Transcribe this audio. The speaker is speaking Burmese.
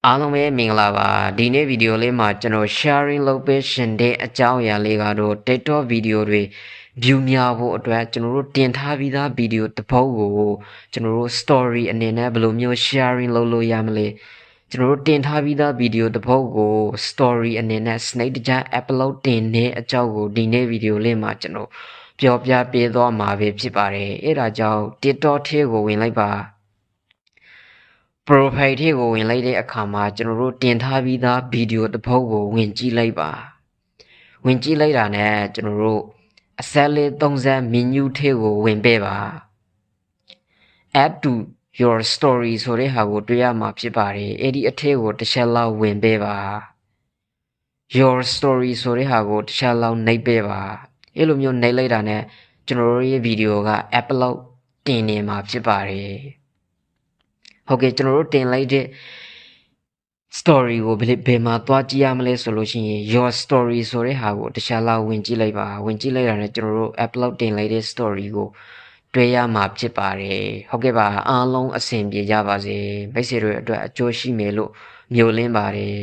အားလုံးပဲမင်္ဂလာပါဒီနေ့ဗီဒီယိုလေးမှာကျွန်တော် sharing လုပ်ပေးရှင်တဲ့အကြောင်းအရာလေးကတော့ TikTok ဗီဒီယိုတွေ view များဖို့အတွက်ကျွန်တော်တို့တင်ထားပြီးသားဗီဒီယိုတစ်ပုဒ်ကိုကျွန်တော်တို့ story အနေနဲ့ဘယ်လိုမျိုး sharing လုပ်လို့ရမလဲကျွန်တော်တို့တင်ထားပြီးသားဗီဒီယိုတစ်ပုဒ်ကို story အနေနဲ့ snake တကြ upload တင်တဲ့အကြောင်းကိုဒီနေ့ဗီဒီယိုလေးမှာကျွန်တော်ပြောပြပေးသွားမှာပဲဖြစ်ပါတယ်အဲ့ဒါကြောင့် TikTok ထဲကိုဝင်လိုက်ပါ profile ထဲကိုဝင်လိုက်တဲ့အခါမှာကျွန်တော်တို့တင်ထားပြီးသားဗီဒီယိုတစ်ပုဒ်ကိုဝင်ကြည့်လိုက်ပါဝင်ကြည့်လိုက်တာနဲ့ကျွန်တော်တို့အဆက်လေး30 menu ထဲကိုဝင်ပေးပါ add to your story ဆိုတဲ့ဟာကိုတွေ့ရမှာဖြစ်ပါတယ်အဲ့ဒီအထက်ကိုတစ်ချက်လောက်ဝင်ပေးပါ your story ဆိုတဲ့ဟာကိုတစ်ချက်လောက်နှိပ်ပေးပါအဲ့လိုမျိုးနှိပ်လိုက်တာနဲ့ကျွန်တော်တို့ရဲ့ဗီဒီယိုက upload တင်နေမှာဖြစ်ပါတယ်ဟုတ်ကဲ့ကျွန်တော်တို့တင်လိုက်တဲ့ story ကိုဘယ်မှာသွားကြည့်ရမလဲဆိုလို့ရှိရင် your story ဆိုတဲ့ဟာကိုတခြားလောက်ဝင်ကြည့်လိုက်ပါဝင်ကြည့်လိုက်တာနဲ့ကျွန်တော်တို့ upload တင်လိုက်တဲ့ story ကိုတွေ့ရမှာဖြစ်ပါတယ်ဟုတ်ကဲ့ပါအားလုံးအဆင်ပြေကြပါစေမိတ်ဆွေတို့အတွက်အကျိုးရှိမယ်လို့မျှော်လင့်ပါတယ်